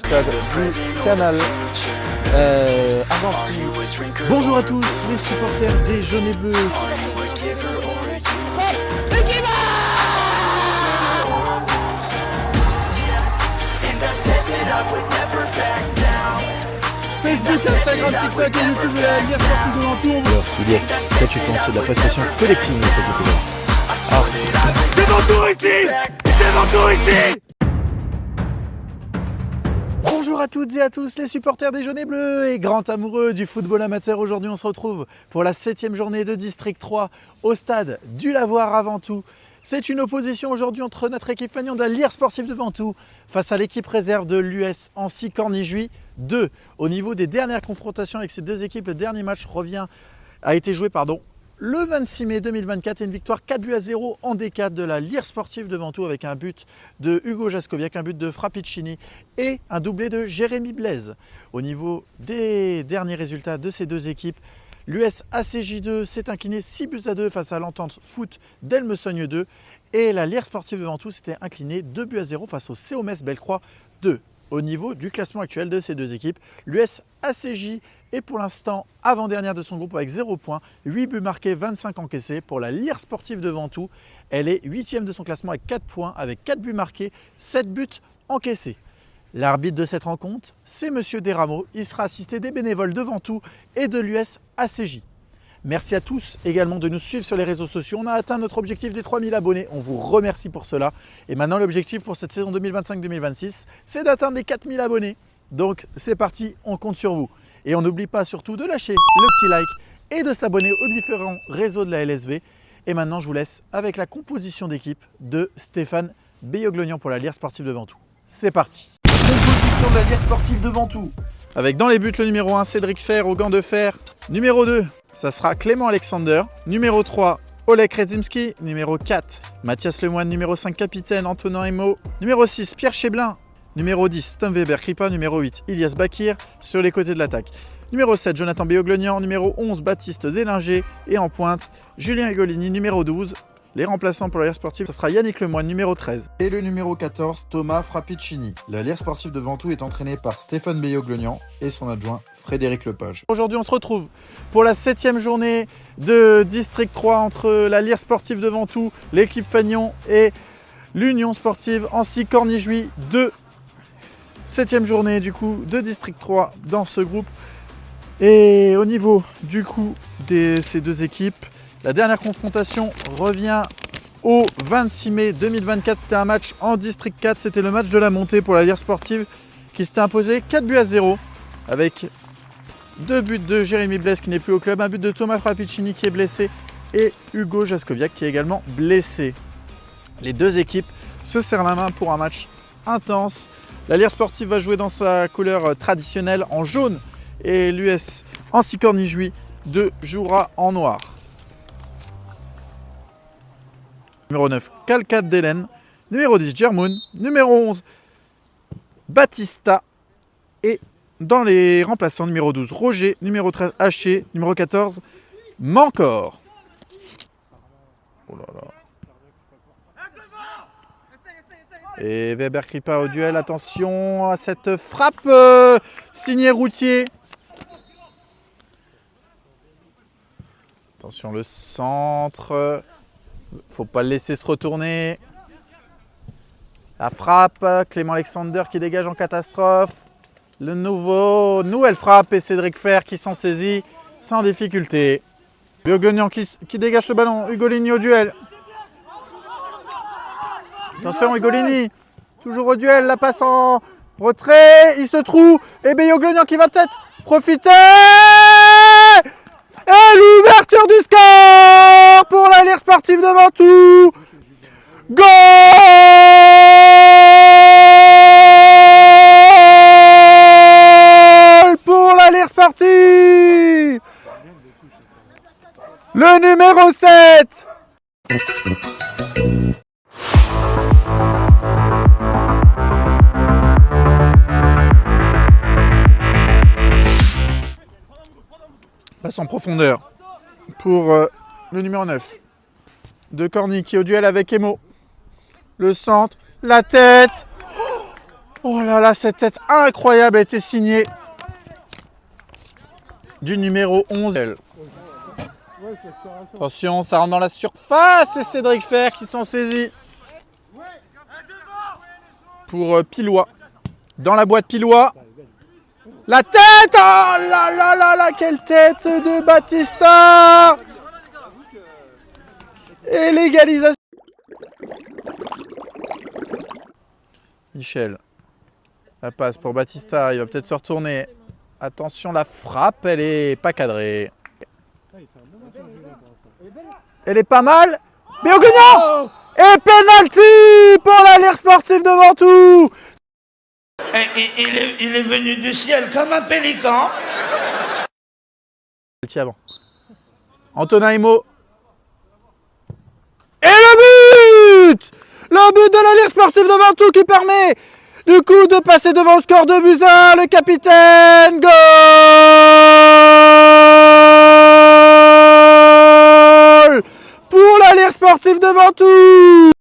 stade du Canal Argentine. Bonjour à tous les supporters des jaunes et bleus. Facebook, Instagram, TikTok et YouTube et la Ligue sportive de Ventoux. Alors, Ilias, qu'as-tu pensé de la prestation collective de cette équipe? C'est Ventoux ici! C'est Ventoux ici! Bonjour à toutes et à tous les supporters des jaunes et bleus et grands amoureux du football amateur. Aujourd'hui on se retrouve pour la 7e journée de District 3 au stade du Lavoir à Ventoux. C'est une opposition aujourd'hui entre notre équipe fanion de la Lierre sportive de Ventoux face à l'équipe réserve de l'US Ancy Cornijuy 2. Au niveau des dernières confrontations avec ces deux équipes, le dernier match a été joué le 26 mai 2024 et une victoire 4-0 en D4 de la Lierre sportive de Ventoux avec un but de Hugo Jaskoviak, un but de Frappicini et un doublé de Jérémy Blaise. Au niveau des derniers résultats de ces deux équipes, l'US ACJ2 s'est incliné 6-2 face à l'Entente Foot d'Elmesogne 2 et la Lierre sportive de Ventoux s'était inclinée 2-0 face au COMS Bellecroix 2. Au niveau du classement actuel de ces deux équipes, l'US ACJ est pour l'instant avant-dernière de son groupe avec 0 points, 8 buts marqués, 25 encaissés. Pour la Lierre sportive de Ventoux, elle est 8e de son classement avec 4 points, avec 4 buts marqués, 7 buts encaissés. L'arbitre de cette rencontre, c'est Monsieur Desrameaux. Il sera assisté des bénévoles de Ventoux et de l'US ACJ. Merci à tous également de nous suivre sur les réseaux sociaux. On a atteint notre objectif des 3000 abonnés. On vous remercie pour cela. Et maintenant, l'objectif pour cette saison 2025-2026, c'est d'atteindre les 4000 abonnés. Donc, c'est parti, on compte sur vous. Et on n'oublie pas surtout de lâcher le petit like et de s'abonner aux différents réseaux de la LSV. Et maintenant, je vous laisse avec la composition d'équipe de Stéphane Beyoglognan pour la Lierre sportive de Ventoux. C'est parti. Composition de la Lierre sportive de Ventoux. Avec dans les buts le numéro 1, Cédric Fer aux gants de fer. Numéro 2, ça sera Clément Alexander. Numéro 3, Oleg Redzimski. Numéro 4, Mathias Lemoine. Numéro 5, capitaine Antonin Emo. Numéro 6, Pierre Cheblin. Numéro 10, Tom Weber-Kripa. Numéro 8, Ilias Bakir sur les côtés de l'attaque. Numéro 7, Jonathan Beyoglognan. Numéro 11, Baptiste Délinger. Et en pointe, Julien Hugolini. Numéro 12, les remplaçants pour la Lierre sportive, ce sera Yannick Lemoine, numéro 13. Et le numéro 14, Thomas Frappicini. La Lierre sportive de Ventoux est entraînée par Stéphane Beyoglognan et son adjoint Frédéric Lepage. Aujourd'hui, on se retrouve pour la 7e journée de District 3 entre la Lierre sportive de Ventoux, l'équipe Fagnon et l'Union sportive Ancy Cornijuy 2. 7e journée du coup de District 3 dans ce groupe. Et au niveau du coup de ces deux équipes, la dernière confrontation revient au 26 mai 2024. C'était un match en District 4. C'était le match de la montée pour la Lierre sportive qui s'était imposé 4-0 avec 2 buts de Jérémy Blaise qui n'est plus au club, un but de Thomas Frappicini qui est blessé et Hugo Jaskoviak qui est également blessé. Les deux équipes se serrent la main pour un match intense. La Lierre sportive va jouer dans sa couleur traditionnelle en jaune et l'US Ancy Cornijuy 2 jouera en noir. Numéro 9, Calcat Delen. Numéro 10, Germoun. Numéro 11, Batista. Et dans les remplaçants, numéro 12, Roger. Numéro 13, Haché. Numéro 14, Mancor. Oh là là. Et Weber-Kripa au duel. Attention à cette frappe signée Routier. Attention le centre. Faut pas le laisser se retourner. La frappe, Clément Alexander qui dégage en catastrophe. Nouvelle frappe et Cédric Fer qui s'en saisit sans difficulté. Beyoglognan qui dégage ce ballon. Hugolini au duel. Attention Hugolini, toujours au duel, la passe en retrait. Il se trouve et Beyoglognan qui va peut-être profiter. Et l'ouverture du score pour la Lierre sportive de Ventoux. Goal pour la Lierre sportive. Le numéro 7. Passe en profondeur pour le numéro 9 de Corny qui est au duel avec Emo. Le centre, la tête. Oh là là, cette tête incroyable a été signée du numéro 11. Attention, ça rentre dans la surface et Cédric Fer qui s'en saisit. Pour Pilois. Dans la boîte Pilois. La tête! Oh là là là là! Quelle tête de Batista! Et l'égalisation. Michel. La passe pour Batista. Il va peut-être se retourner. Attention, la frappe, elle est pas cadrée. Elle est pas mal. Béoglignan! Et penalty pour l'Allier sportif de Ventoux. Il est venu du ciel comme un pélican. Avant. Antonin Imo. Et le but! Le but de l'Allier sportif de Ventoux qui permet du coup de passer devant le score de Buza, le capitaine. Goal pour l'Allier sportif de Ventoux.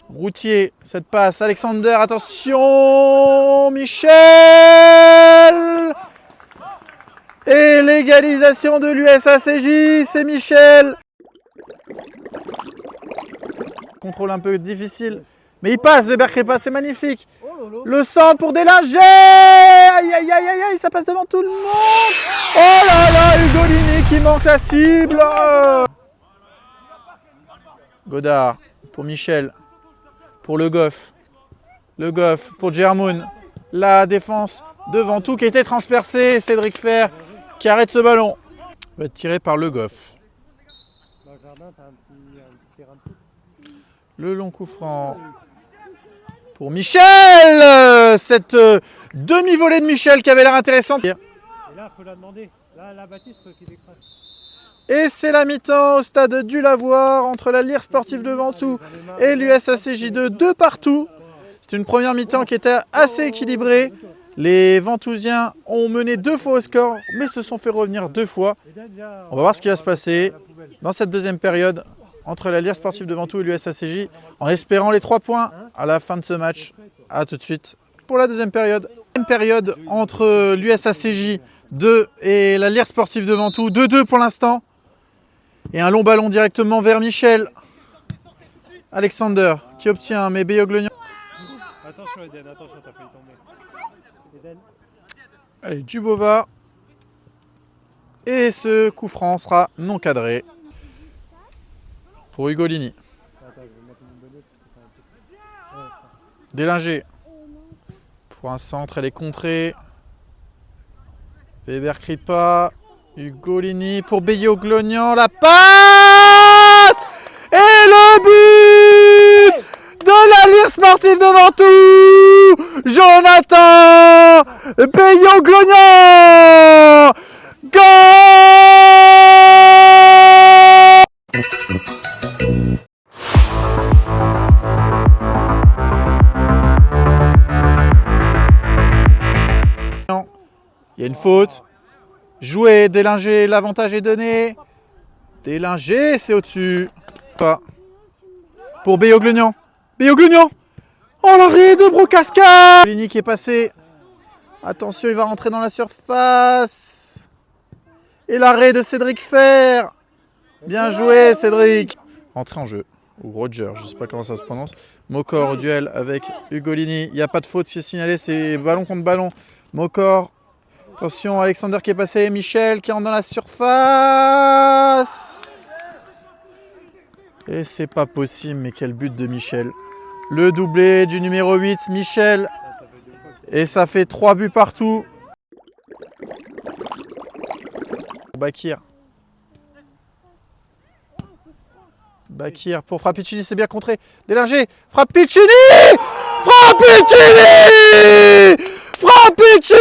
Routier, cette passe, Alexander, attention, Michel! Et l'égalisation de l'USACJ, c'est Michel. Contrôle un peu difficile, mais il passe, Weber Crépa, c'est magnifique. Le centre pour Délinger. Aïe, aïe, aïe, aïe, aïe, ça passe devant tout le monde. Oh là là, Ugolini qui manque la cible. Godard pour Michel. Pour Le Goff. Le Goff pour Germoun. La défense de Ventoux qui a été transpercée. Cédric Fer qui arrête ce ballon. Va être tiré par Le Goff. Le long coup franc pour Michel. Cette demi-volée de Michel qui avait l'air intéressante. Et là, il faut la demander. Là, la Baptiste qui décroche. Et c'est la mi-temps au stade du Lavoir entre la Lire sportive de Ventoux et l'USACJ2, 2 partout. C'est une première mi-temps qui était assez équilibrée. Les Ventousiens ont mené 2 fois au score, mais se sont fait revenir 2 fois. On va voir ce qui va se passer dans cette deuxième période entre la Lire sportive de Ventoux et l'USACJ, en espérant les 3 points à la fin de ce match. A tout de suite pour la deuxième période. Une période entre l'USACJ 2 et la Lire sportive de Ventoux, 2-2 pour l'instant. Et un long ballon directement vers Michel. Alexander qui obtient, mais Béoglignan. Attention Eden, attention, t'as failli tomber. Eden. Allez, Dubova. Et ce coup franc sera non cadré pour Ugolini. Délinger pour un centre, elle est contrée. Weber Kripa. Ugolini pour Béoglignan, la passe! Et le but de la Lire sportive de Ventoux! Jonathan Béoglignan! Goal! Il y a une faute. Joué, Délinger, l'avantage est donné. Délinger, c'est au-dessus. Pas. Pour Béoglignan. Béoglignan. Oh, l'arrêt de Brocasca. Ugolini qui est passé. Attention, il va rentrer dans la surface. Et l'arrêt de Cédric Fer. Bien joué, Cédric. Rentré en jeu. Ou Roger, je ne sais pas comment ça se prononce. Mokor au duel avec Ugolini. Il n'y a pas de faute qui est signalée, c'est ballon contre ballon. Mokor. Attention, Alexander qui est passé, Michel qui rentre dans la surface. Et c'est pas possible, mais quel but de Michel. Le doublé du numéro 8, Michel. Et ça fait 3 buts partout. Bakir. Bakir pour Frappicini, c'est bien contré. Délinger, Frappicini! Frappicini! Frappicini!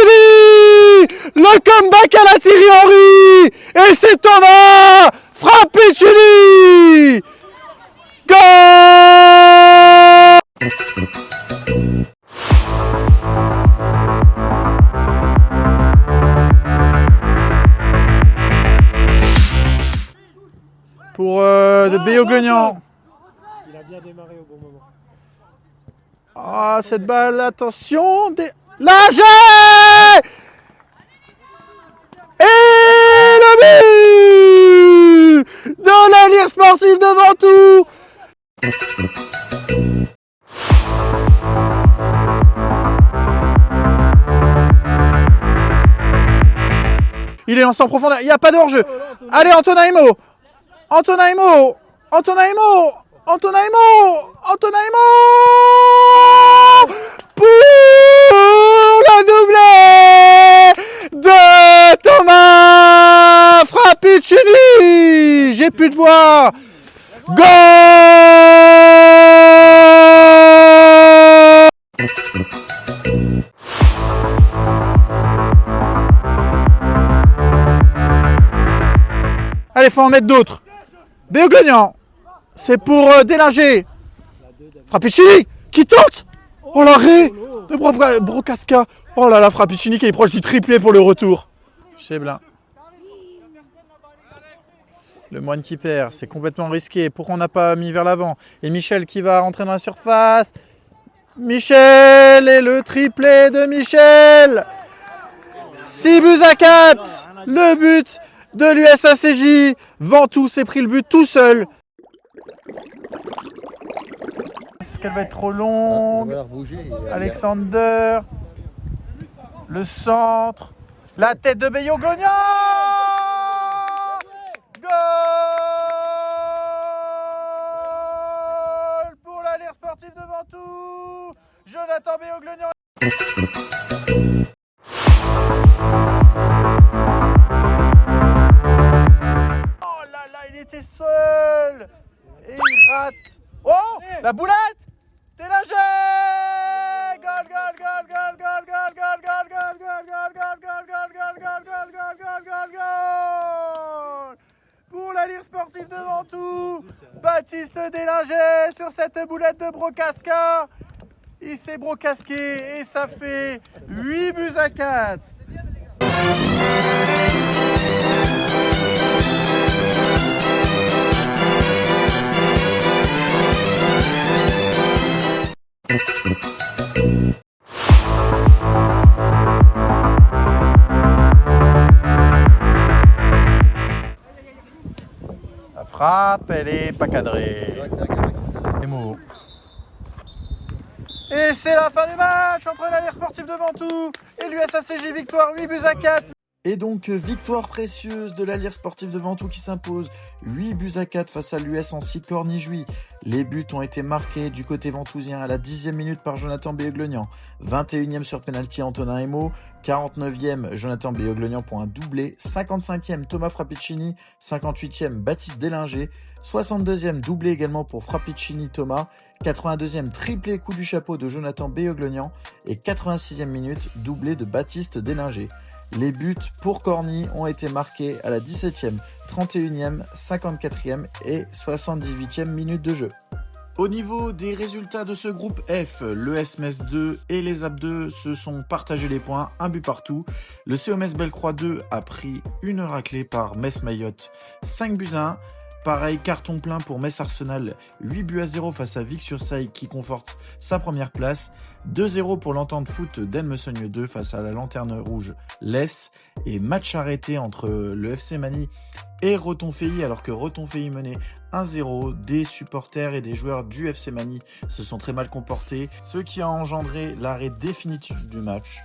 Le comeback à la Thierry Henry! Et c'est Thomas Frappicini! Goal! de Béoglognan. Il a bien démarré au bon moment. Ah, cette balle, attention. Langer. Et le but de l'Allier Sportif de Ventoux. Il est lancé en profondeur, il n'y a pas de hors-jeu. Allez, Antonaimo. Antonaimo. Antonaimo. Antonaimo. Antonaimo. Pour le doublé de Thomas Frappicini. J'ai plus de voix. Goal. Allez, faut en mettre d'autres. Béoglognan, c'est pour Délinger. Frappicini qui tente. Oh l'arrêt de Brocasca. Oh là là, Frappicini qui est proche du triplé pour le retour. Cheblin. Le Moine qui perd, c'est complètement risqué. Pourquoi on n'a pas mis vers l'avant? Et Michel qui va rentrer dans la surface. Michel et le triplé de Michel. 6-4. Le but de l'USACJ. Ventoux s'est pris le but tout seul. Est-ce qu'elle va être trop longue? Alexander. Le centre. La tête de Béoglognan. Goal pour l'Allier Sportif de Ventoux. Jonathan Béoglognan. Oh là là, il était seul. Et il rate. Oh, la boulette. Délinger. Goal, goal, goal, goal, goal, goal, goal, goal, goal, goal, goal, goal, goal, goal, goal, goal, goal, goal, goal, goal. Pour l'Allier Sportif de Ventoux, Baptiste Délinger sur cette boulette de Brocasca. Il s'est brocasqué et ça fait 8-4. La frappe, elle est pas cadrée. Et c'est la fin du match entre l'Allier Sportif de Ventoux et l'USACJ. Victoire 8-4. Et donc, victoire précieuse de l'Allier Sportif de Ventoux qui s'impose 8-4 face à l'US Annecy Cornijuy. Les buts ont été marqués du côté ventousien à la 10e minute par Jonathan Béoglognan, 21e sur penalty Antonaimo, 49e Jonathan Béoglognan pour un doublé, 55e Thomas Frappicini, 58e Baptiste Délinger, 62e doublé également pour Frappicini Thomas, 82e triplé coup du chapeau de Jonathan Béoglognan et 86e minute doublé de Baptiste Délinger. Les buts pour Corny ont été marqués à la 17e, 31e, 54e et 78e minute de jeu. Au niveau des résultats de ce groupe F, l'ES Metz 2 et les AP 2 se sont partagés les points, un but partout. Le COMS Bellecroix 2 a pris une raclée par Metz Mayotte, 5-1. Pareil, carton plein pour Metz Arsenal, 8-0 face à Vic-sur-Seille qui conforte sa première place. 2-0 pour l'entente foot d'Elmesogne 2 face à la Lanterne Rouge Lès. Et match arrêté entre le FC Mani et Retonfeilly alors que Retonfeilly menait 1-0. Des supporters et des joueurs du FC Mani se sont très mal comportés, ce qui a engendré l'arrêt définitif du match.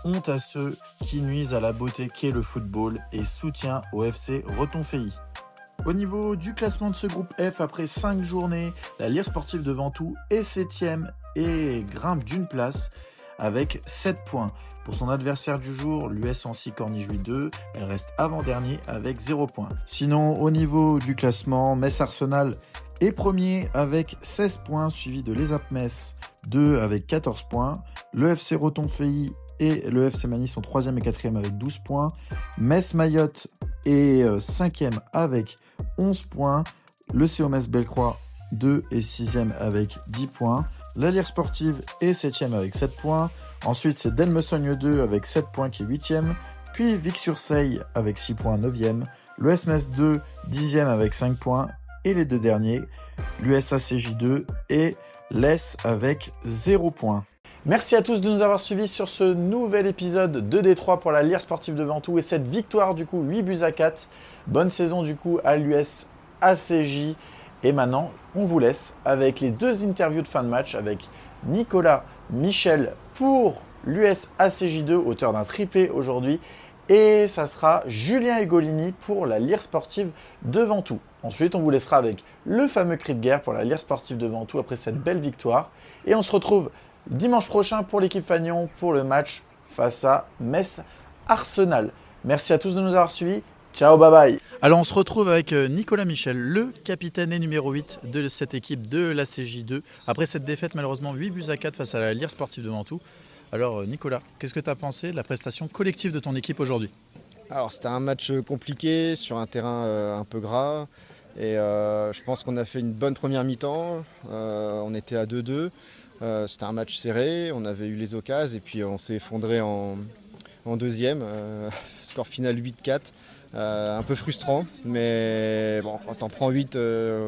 Honte à ceux qui nuisent à la beauté qu'est le football et soutien au FC Retonfeilly. Au niveau du classement de ce groupe F, après 5 journées, l'Allier Sportif de Ventoux est 7e et grimpe d'une place avec 7 points. Pour son adversaire du jour, l'US Annecy Cornijuy 2, elle reste avant-dernier avec 0 points. Sinon, au niveau du classement, Metz Arsenal est premier avec 16 points, suivi de l'ESAP Metz 2 avec 14 points. Le FC Retonfeilly et le FC Mani sont 3e et 4e avec 12 points. Metz Mayotte est 5e avec 11 points. Le COMS Bellecroix 2 et 6e avec 10 points. L'Allier Sportive est 7e avec 7 points. Ensuite, c'est Delmesogne 2 avec 7 points qui est 8e. Puis Vic-sur-Seille avec 6 points 9e. Le Metz 2 10e avec 5 points. Et les deux derniers, l'USACJ2 et l'ES avec 0 points. Merci à tous de nous avoir suivis sur ce nouvel épisode de Détroit pour la Lire Sportive de Ventoux et cette victoire du coup 8-4. Bonne saison du coup à l'US ACJ. Et maintenant, on vous laisse avec les deux interviews de fin de match avec Nicolas Michel pour l'US ACJ2, auteur d'un triplé aujourd'hui. Et ça sera Julien Egolini pour la Lire Sportive de Ventoux. Ensuite, on vous laissera avec le fameux cri de guerre pour la Lire Sportive de Ventoux après cette belle victoire. Et on se retrouve dimanche prochain pour l'équipe Fagnon pour le match face à Metz Arsenal. Merci à tous de nous avoir suivis. Ciao, bye bye. Alors on se retrouve avec Nicolas Michel, le capitaine et numéro 8 de cette équipe de la CJ2. Après cette défaite malheureusement 8-4 face à la Lire Sportive de Ventoux. Alors Nicolas, qu'est-ce que tu as pensé de la prestation collective de ton équipe aujourd'hui ? Alors c'était un match compliqué sur un terrain un peu gras. Et je pense qu'on a fait une bonne première mi-temps. On était à 2-2. C'était un match serré, on avait eu les occasions et puis on s'est effondré en deuxième. Score final 8-4. Un peu frustrant, mais bon, quand on prend 8,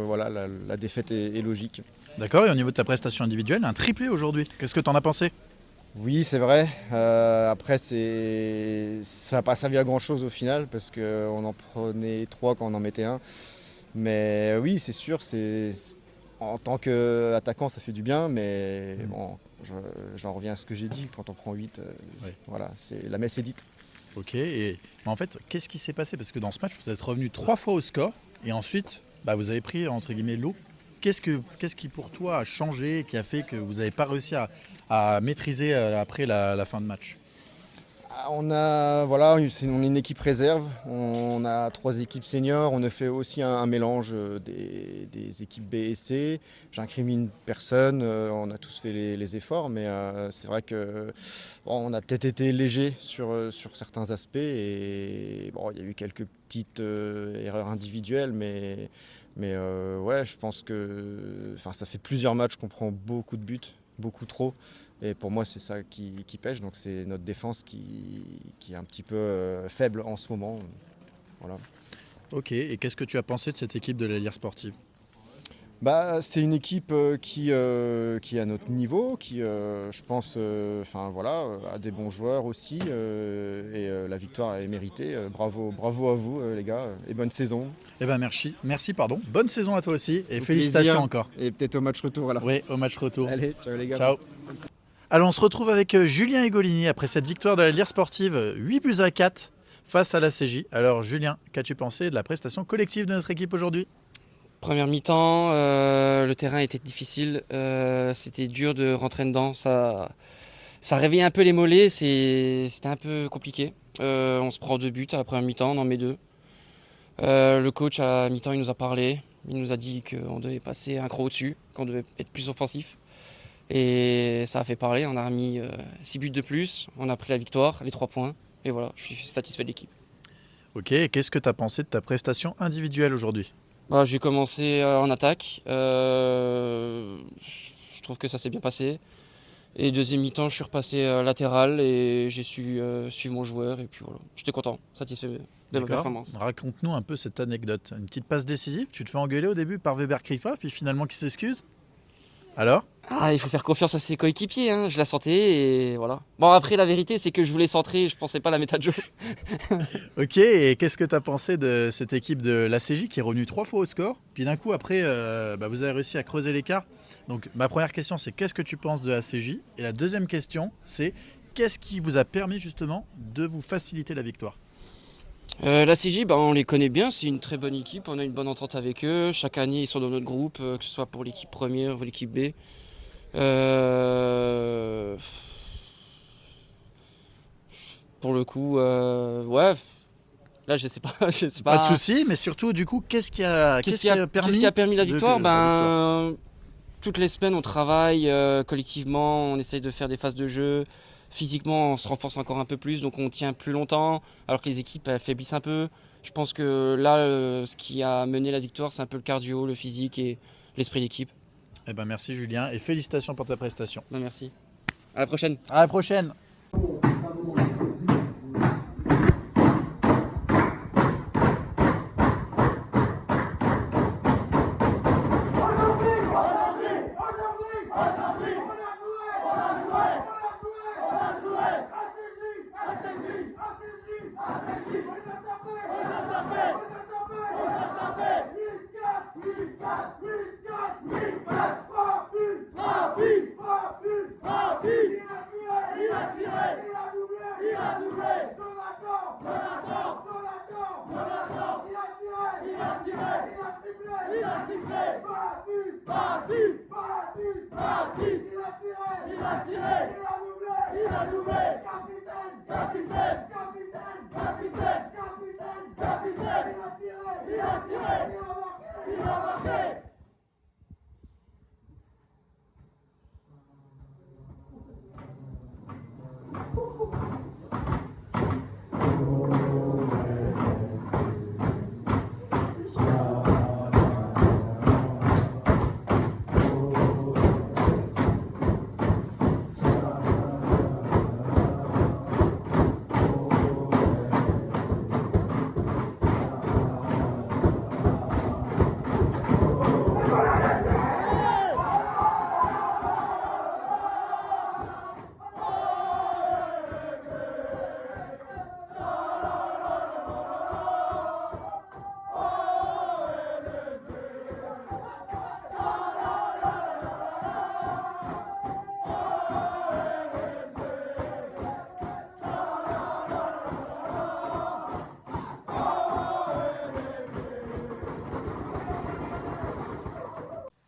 voilà, la défaite est logique. D'accord, et au niveau de ta prestation individuelle, un triplé aujourd'hui. Qu'est-ce que tu en as pensé ? Oui, c'est vrai. Après, ça n'a pas servi à grand-chose au final, parce qu'on en prenait 3 quand on en mettait un. Mais oui, c'est sûr, en tant qu'attaquant, ça fait du bien, mais bon, j'en reviens à ce que j'ai dit. Quand on prend 8, voilà, la messe est dite. Ok, mais en fait, qu'est-ce qui s'est passé ? Parce que dans ce match, vous êtes revenu 3 fois au score et ensuite, vous avez pris entre guillemets l'eau. Qu'est-ce qui pour toi a changé, qui a fait que vous n'avez pas réussi à maîtriser après la fin de match ? On est une équipe réserve, on a 3 équipes seniors, on a fait aussi un mélange des équipes B et C. J'incrimine personne, on a tous fait les efforts, mais c'est vrai qu'on a peut-être été léger sur certains aspects et bon, il y a eu quelques petites erreurs individuelles, mais ouais, je pense que ça fait plusieurs matchs qu'on prend beaucoup de buts, beaucoup trop. Et pour moi, c'est ça qui pêche. Donc, c'est notre défense qui est un petit peu faible en ce moment. Voilà. Ok, et qu'est-ce que tu as pensé de cette équipe de la Lire Sportive ? C'est une équipe qui est à notre niveau, qui, je pense, a des bons joueurs aussi. Et la victoire est méritée. Bravo à vous, les gars, et bonne saison. Eh ben merci, pardon. Bonne saison à toi aussi et Au félicitations plaisir. encore. Et peut-être au match retour alors. Oui, au match retour. Allez, ciao les gars. Ciao. Alors on se retrouve avec Julien Egolini après cette victoire de la Lire Sportive 8-4 face à la CJ. Alors Julien, qu'as-tu pensé de la prestation collective de notre équipe aujourd'hui ? Première mi-temps, le terrain était difficile, c'était dur de rentrer dedans, ça réveillait un peu les mollets, c'était un peu compliqué. On se prend 2 buts à la première mi-temps, on en met 2. Le coach à la mi-temps il nous a parlé, il nous a dit qu'on devait passer un cran au-dessus, qu'on devait être plus offensif. Et ça a fait parler, on a remis 6 buts de plus, on a pris la victoire, les 3 points, et voilà, je suis satisfait de l'équipe. Ok, et qu'est-ce que tu as pensé de ta prestation individuelle aujourd'hui ? J'ai commencé en attaque, je trouve que ça s'est bien passé. Et deuxième mi-temps, je suis repassé latéral et j'ai su suivre mon joueur, et puis voilà, j'étais content, satisfait de ma performance. Raconte-nous un peu cette anecdote, une petite passe décisive, tu te fais engueuler au début par Weber Kripa, puis finalement qui s'excuse ? Alors ? Il faut faire confiance à ses coéquipiers, hein. Je la sentais et voilà. Bon, après, la vérité, c'est que je voulais centrer, je pensais pas la méta de jeu. Ok, et qu'est-ce que tu as pensé de cette équipe de l'ACJ qui est revenue 3 fois au score ? Puis d'un coup, après, vous avez réussi à creuser l'écart. Donc ma première question, c'est qu'est-ce que tu penses de l'ACJ ? Et la deuxième question, c'est qu'est-ce qui vous a permis justement de vous faciliter la victoire ? La CJ, on les connaît bien, c'est une très bonne équipe, on a une bonne entente avec eux. Chaque année, ils sont dans notre groupe, que ce soit pour l'équipe première ou l'équipe B. Pour le coup, ouais, là je sais pas. Pas de souci, mais surtout du coup, qu'est-ce qui a permis la victoire ? la victoire ? Toutes les semaines, on travaille collectivement, on essaye de faire des phases de jeu. Physiquement, on se renforce encore un peu plus, donc on tient plus longtemps, alors que les équipes faiblissent un peu. Je pense que là, ce qui a mené la victoire, c'est un peu le cardio, le physique et l'esprit d'équipe. Eh ben merci Julien et félicitations pour ta prestation. Merci. À la prochaine. À la prochaine.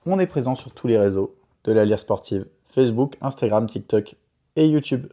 On est présent sur tous les réseaux de la Lire Sportive, Facebook, Instagram, TikTok et YouTube.